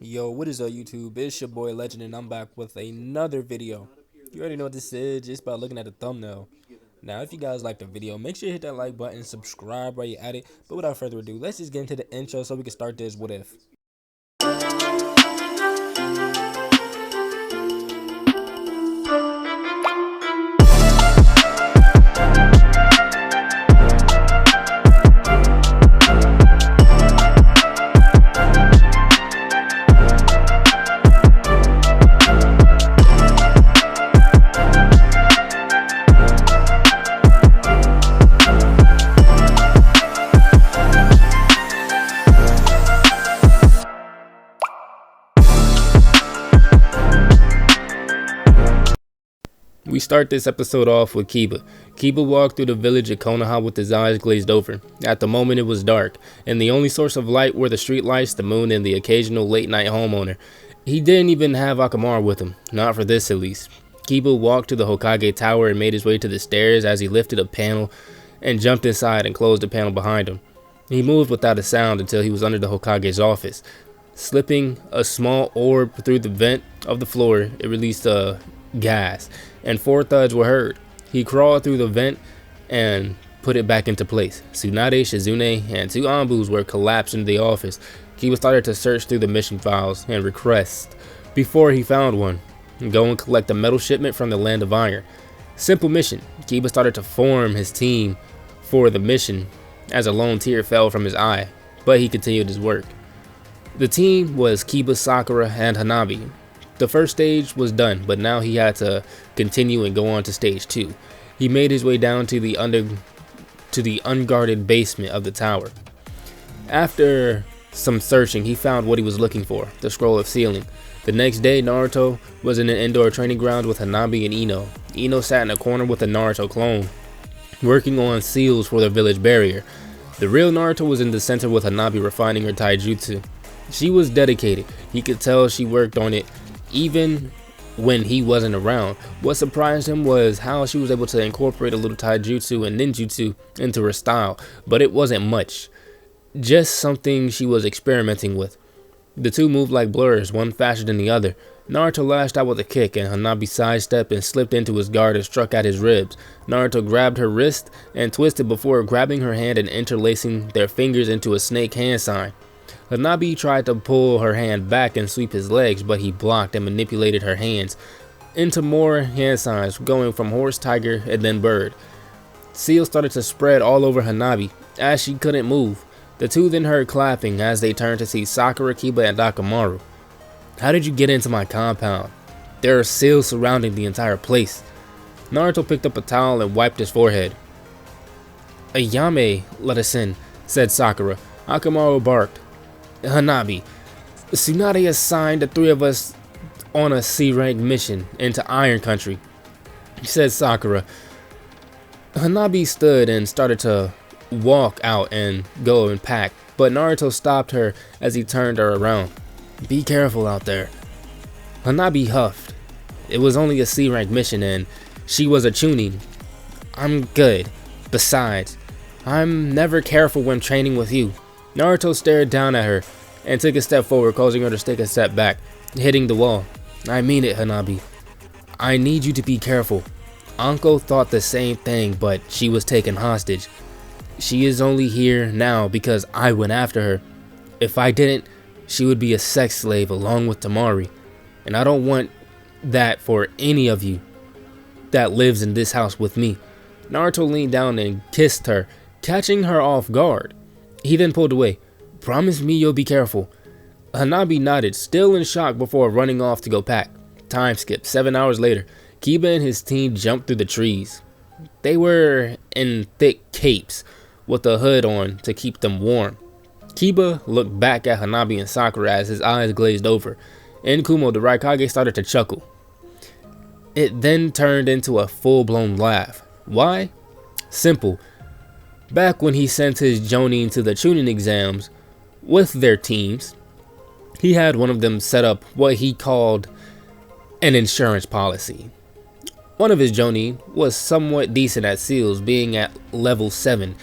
Yo, what is up YouTube? It's your boy Legend and I'm back with another video. You already know what this is just by looking at the thumbnail. Now, if you guys like the video, make sure you hit that like button, subscribe while you're at it. But without further ado, let's just get into the intro so we can start this What If. We start this episode off with Kiba. Kiba walked through the village of Konoha with his eyes glazed over. At the moment it was dark, and the only source of light were the street lights, the moon, and the occasional late night homeowner. He didn't even have Akamaru with him, not for this at least. Kiba walked to the Hokage tower and made his way to the stairs as he lifted a panel and jumped inside and closed the panel behind him. He moved without a sound until he was under the Hokage's office. Slipping a small orb through the vent of the floor, it released gas, and 4 thuds were heard. He crawled through the vent and put it back into place. Tsunade, Shizune, and 2 Anbus were collapsed into the office. Kiba started to search through the mission files and requests before he found one. Go and collect a metal shipment from the Land of Iron. Simple mission. Kiba started to form his team for the mission as a lone tear fell from his eye, but he continued his work. The team was Kiba, Sakura, and Hanabi. The first stage was done, but now he had to continue and go on to stage 2. He made his way down to the unguarded basement of the tower. After some searching, he found what he was looking for, the scroll of sealing. The next day, Naruto was in an indoor training ground with Hanabi and Ino. Ino sat in a corner with a Naruto clone, working on seals for the village barrier. The real Naruto was in the center with Hanabi refining her taijutsu. She was dedicated. He could tell she worked on it even when he wasn't around. What surprised him was how she was able to incorporate a little taijutsu and ninjutsu into her style, but it wasn't much, just something she was experimenting with. The two moved like blurs, one faster than the other. Naruto lashed out with a kick, and Hanabi sidestepped and slipped into his guard and struck at his ribs. Naruto grabbed her wrist and twisted before grabbing her hand and interlacing their fingers into a snake hand sign. Hanabi tried to pull her hand back and sweep his legs, but he blocked and manipulated her hands into more hand signs, going from horse, tiger, and then bird. Seals started to spread all over Hanabi as she couldn't move. The two then heard clapping as they turned to see Sakura, Kiba, and Akamaru. "How did you get into my compound? There are seals surrounding the entire place." Naruto picked up a towel and wiped his forehead. "Ayame let us in," said Sakura. Akamaru barked. "Hanabi, Tsunade assigned the 3 of us on a C-rank mission into Iron Country," said Sakura. Hanabi stood and started to walk out and go and pack, but Naruto stopped her as he turned her around. "Be careful out there." Hanabi huffed. "It was only a C-rank mission and she was a chunin. I'm good. Besides, I'm never careful when training with you." Naruto stared down at her and took a step forward, causing her to take a step back, hitting the wall. "I mean it, Hanabi. I need you to be careful. Anko thought the same thing, but she was taken hostage. She is only here now because I went after her. If I didn't, she would be a sex slave along with Tamari. And I don't want that for any of you that lives in this house with me." Naruto leaned down and kissed her, catching her off guard. He then pulled away. "Promise me you'll be careful." Hanabi nodded, still in shock, before running off to go pack. Time skip. 7 hours later, Kiba and his team jumped through the trees. They were in thick capes with a hood on to keep them warm. Kiba looked back at Hanabi and Sakura as his eyes glazed over. In Kumo, the Raikage started to chuckle. It then turned into a full-blown laugh. Why? Simple. Back when he sent his Jonin to the Chunin exams with their teams, he had one of them set up what he called an insurance policy. One of his Jonin was somewhat decent at seals, being at level 7.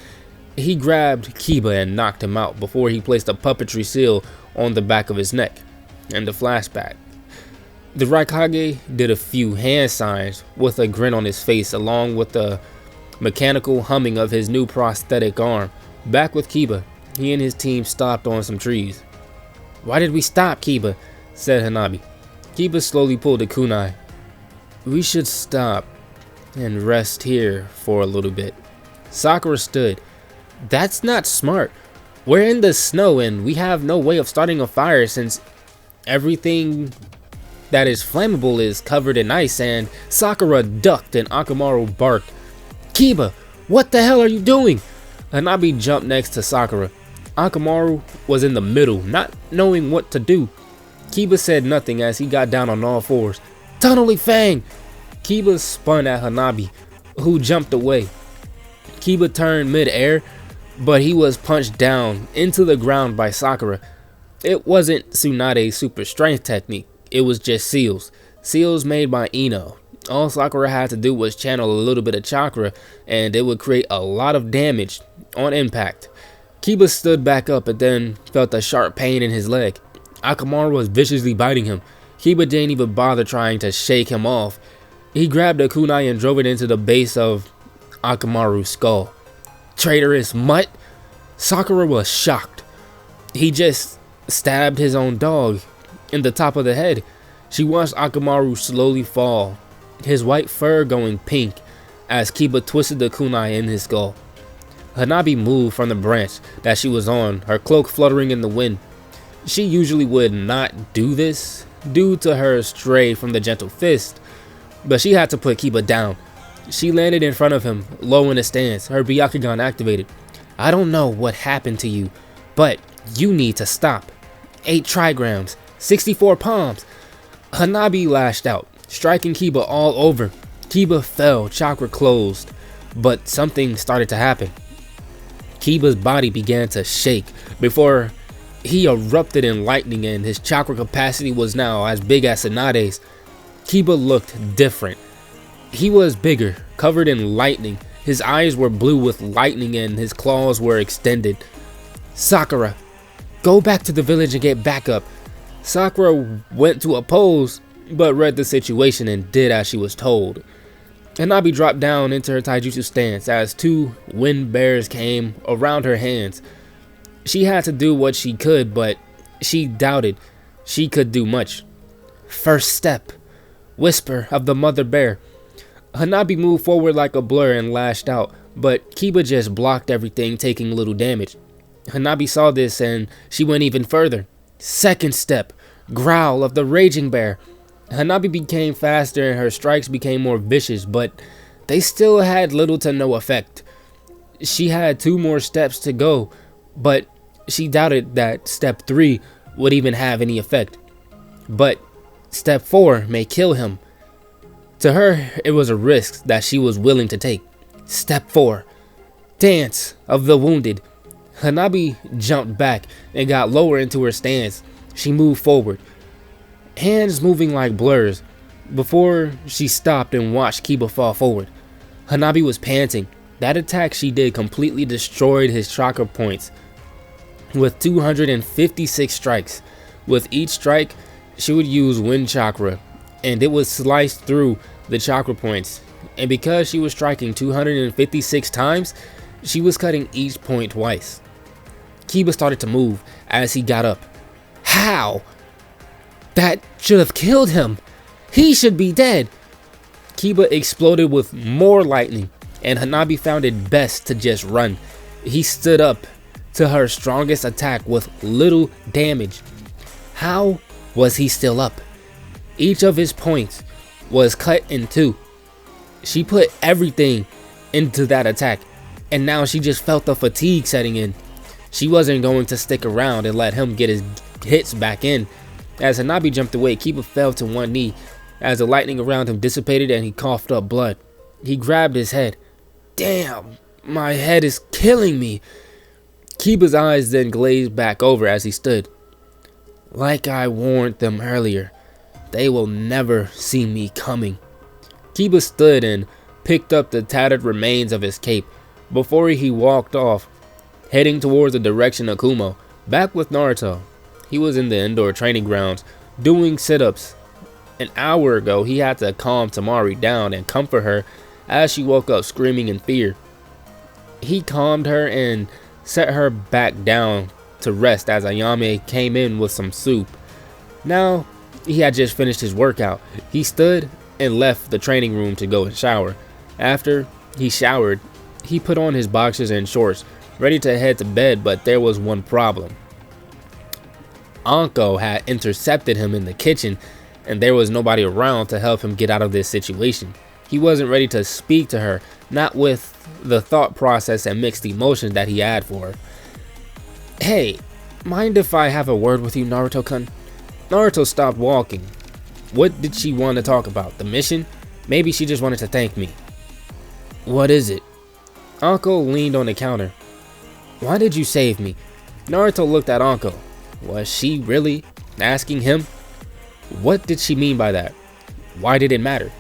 He grabbed Kiba and knocked him out before he placed a puppetry seal on the back of his neck. and the flashback. The Raikage did a few hand signs with a grin on his face, along with the mechanical humming of his new prosthetic arm. Back with Kiba, he and his team stopped on some trees. "Why did we stop, Kiba?" said Hanabi. Kiba slowly pulled a kunai. "We should stop and rest here for a little bit." Sakura stood. "That's not smart. We're in the snow and we have no way of starting a fire since everything that is flammable is covered in ice." And Sakura ducked and Akamaru barked. "Kiba, what the hell are you doing?" Hanabi jumped next to Sakura. Akamaru was in the middle, not knowing what to do. Kiba said nothing as he got down on all fours. "Tunneling Fang!" Kiba spun at Hanabi, who jumped away. Kiba turned mid-air, but he was punched down into the ground by Sakura. It wasn't Tsunade's super strength technique, it was just seals. Seals made by Ino. All Sakura had to do was channel a little bit of chakra and it would create a lot of damage on impact. Kiba stood back up and then felt a sharp pain in his leg. Akamaru was viciously biting him. Kiba didn't even bother trying to shake him off. He grabbed a kunai and drove it into the base of Akamaru's skull. "Traitorous mutt!" Sakura was shocked. He just stabbed his own dog in the top of the head. She watched Akamaru slowly fall, his white fur going pink as Kiba twisted the kunai in his skull. Hanabi moved from the branch that she was on, her cloak fluttering in the wind. She usually would not do this due to her stray from the gentle fist, but she had to put Kiba down. She landed in front of him, low in the stance, her Byakugan activated. "I don't know what happened to you, but you need to stop. 8 trigrams, 64 palms." Hanabi lashed out, striking Kiba all over. Kiba fell, chakra closed, but something started to happen. Kiba's body began to shake before he erupted in lightning and his chakra capacity was now as big as Tsunade's. Kiba looked different. He was bigger, covered in lightning. His eyes were blue with lightning and his claws were extended. "Sakura, go back to the village and get backup." Sakura went to oppose, but read the situation and did as she was told. Hanabi dropped down into her taijutsu stance as 2 wind bears came around her hands. She had to do what she could, but she doubted she could do much. "First step, whisper of the mother bear." Hanabi moved forward like a blur and lashed out, but Kiba just blocked everything, taking little damage. Hanabi saw this and she went even further. "Second step, growl of the raging bear." Hanabi became faster and her strikes became more vicious, but they still had little to no effect. She had 2 more steps to go, but she doubted that step 3 would even have any effect. But step 4 may kill him. To her, it was a risk that she was willing to take. Step 4, dance of the wounded. Hanabi jumped back and got lower into her stance. She moved forward, hands moving like blurs, before she stopped and watched Kiba fall forward. Hanabi was panting. That attack she did completely destroyed his chakra points with 256 strikes. With each strike, she would use wind chakra and it would slice through the chakra points. And because she was striking 256 times, she was cutting each point twice. Kiba started to move as he got up. "How? That should have killed him. He should be dead." Kiba exploded with more lightning, and Hanabi found it best to just run. He stood up to her strongest attack with little damage. How was he still up? Each of his points was cut in 2. She put everything into that attack, and now she just felt the fatigue setting in. She wasn't going to stick around and let him get his hits back in. As Hanabi jumped away, Kiba fell to one knee as the lightning around him dissipated and he coughed up blood. He grabbed his head. "Damn, my head is killing me." Kiba's eyes then glazed back over as he stood. "Like I warned them earlier, they will never see me coming." Kiba stood and picked up the tattered remains of his cape before he walked off, heading towards the direction of Kumo, back with Naruto. He was in the indoor training grounds doing sit-ups. An hour ago, he had to calm Tamari down and comfort her as she woke up screaming in fear. He calmed her and set her back down to rest as Ayame came in with some soup. Now, he had just finished his workout. He stood and left the training room to go and shower. After he showered, he put on his boxers and shorts, ready to head to bed, but there was one problem. Anko had intercepted him in the kitchen, and there was nobody around to help him get out of this situation. He wasn't ready to speak to her, not with the thought process and mixed emotions that he had for her. "Hey, mind if I have a word with you, Naruto-kun?" Naruto stopped walking. What did she want to talk about? The mission? Maybe she just wanted to thank me. "What is it?" Anko leaned on the counter. "Why did you save me?" Naruto looked at Anko. Was she really asking him? What did she mean by that? Why did it matter?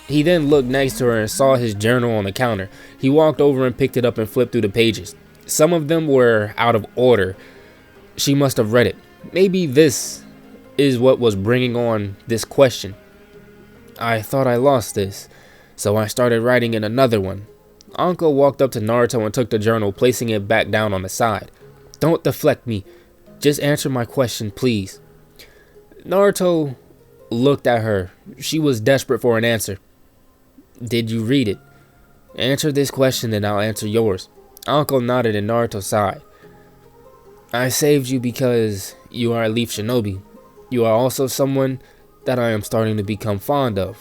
He then looked next to her and saw his journal on the counter. He walked over and picked it up and flipped through the pages. Some of them were out of order. She must have read it. Maybe this is what was bringing on this question. "I thought I lost this, so I started writing in another one." Anko walked up to Naruto and took the journal, placing it back down on the side. "Don't deflect me. Just answer my question, please." Naruto looked at her. She was desperate for an answer. "Did you read it? Answer this question and I'll answer yours." Anko nodded and Naruto sighed. "I saved you because you are a Leaf Shinobi. You are also someone that I am starting to become fond of.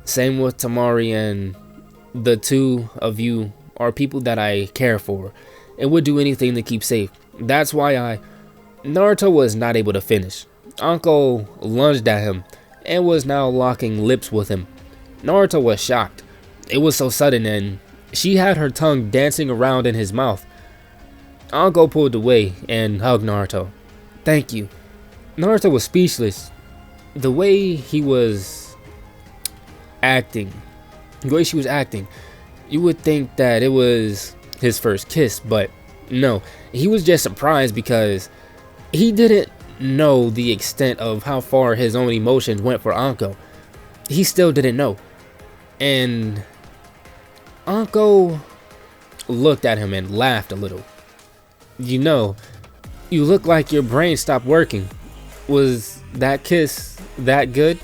Same with Tamari, and the two of you are people that I care for and would do anything to keep safe. That's why Naruto was not able to finish. Anko lunged at him and was now locking lips with him. Naruto was shocked. It was so sudden, and she had her tongue dancing around in his mouth. Anko pulled away and hugged Naruto. "Thank you." Naruto was speechless. The way he was acting, the way she was acting, you would think that it was his first kiss, but no. He was just surprised because he didn't know the extent of how far his own emotions went for Anko. He still didn't know. And Anko looked at him and laughed a little. "You know, you look like your brain stopped working. Was that kiss that good?"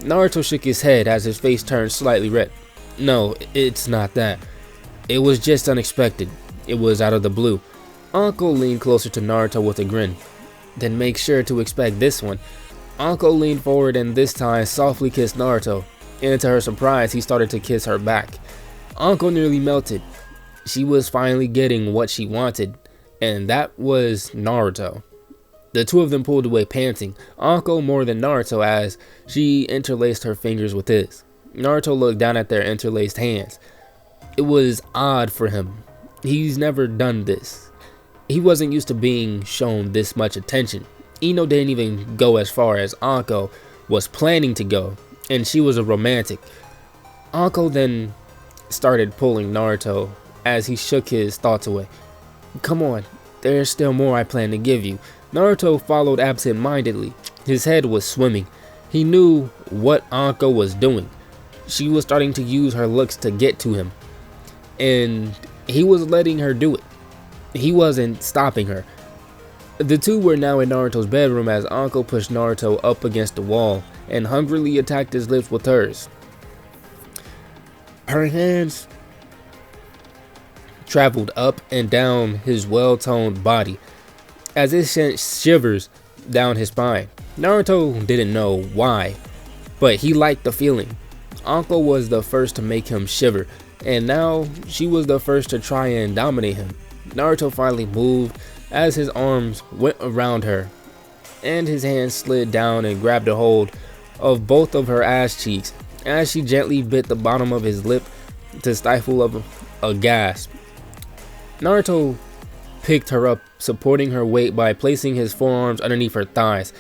Naruto shook his head as his face turned slightly red. "No, it's not that. It was just unexpected. It was out of the blue." Anko leaned closer to Naruto with a grin. "Then make sure to expect this one." Anko leaned forward and this time softly kissed Naruto. And to her surprise, he started to kiss her back. Anko nearly melted. She was finally getting what she wanted, and that was Naruto. The two of them pulled away panting, Anko more than Naruto as she interlaced her fingers with his. Naruto looked down at their interlaced hands. It was odd for him. He's never done this. He wasn't used to being shown this much attention. Ino didn't even go as far as Anko was planning to go, and she was a romantic. Anko then started pulling Naruto as he shook his thoughts away. "Come on, there's still more I plan to give you." Naruto followed absent-mindedly. His head was swimming. He knew what Anko was doing. She was starting to use her looks to get to him, and he was letting her do it. He wasn't stopping her. The two were now in Naruto's bedroom as Anko pushed Naruto up against the wall and hungrily attacked his lips with hers. Her hands traveled up and down his well-toned body as it sent shivers down his spine. Naruto didn't know why, but he liked the feeling. Anko was the first to make him shiver, and now she was the first to try and dominate him. Naruto finally moved as his arms went around her, and his hand slid down and grabbed a hold of both of her ass cheeks as she gently bit the bottom of his lip to stifle a gasp. Naruto picked her up, supporting her weight by placing his forearms underneath her thighs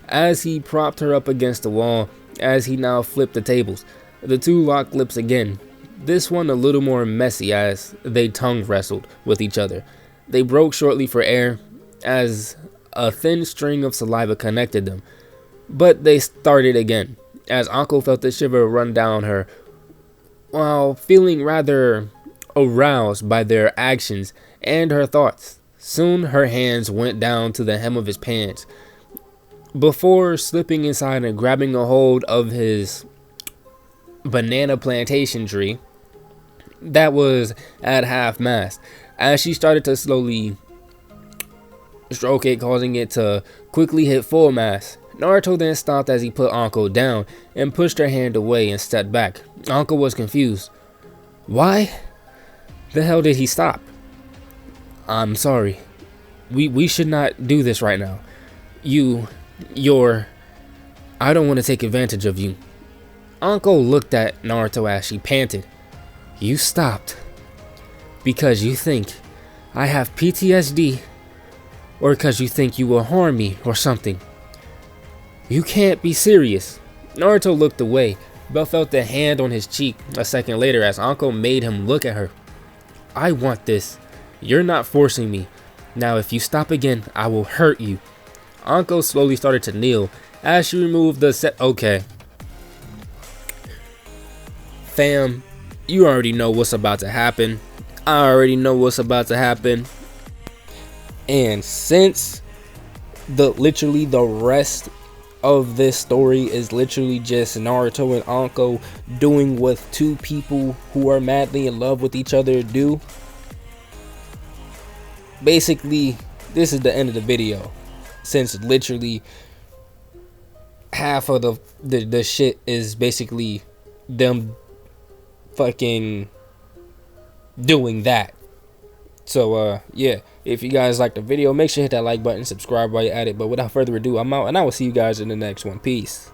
as he propped her up against the wall as he now flipped the tables. The two locked lips again, this one a little more messy as they tongue wrestled with each other. They broke shortly for air as a thin string of saliva connected them. But they started again, as Anko felt the shiver run down her while feeling rather aroused by their actions and her thoughts. Soon her hands went down to the hem of his pants before slipping inside and grabbing a hold of his banana plantation tree that was at half mast. As she started to slowly stroke it, causing it to quickly hit full mast. Naruto then stopped as he put Anko down and pushed her hand away and stepped back. Anko was confused. Why the hell did he stop? I'm sorry. We should not do this right now. I don't want to take advantage of you. Anko looked at Naruto as she panted. You stopped because you think I have PTSD or because you think you will harm me or something. You can't be serious. Naruto looked away, but felt the hand on his cheek a second later as Anko made him look at her. I want this. You're not forcing me. Now if you stop again, I will hurt you. Anko slowly started to kneel as she removed the set. Okay. Fam, you already know what's about to happen. I already know what's about to happen. And since literally the rest of this story is literally just Naruto and Anko doing what two people who are madly in love with each other do, basically this is the end of the video, since literally half of the shit is basically them fucking doing that. So yeah, if you guys like the video, make sure to hit that like button, subscribe while you're at it. But without further ado, I'm out, and I will see you guys in the next one. Peace.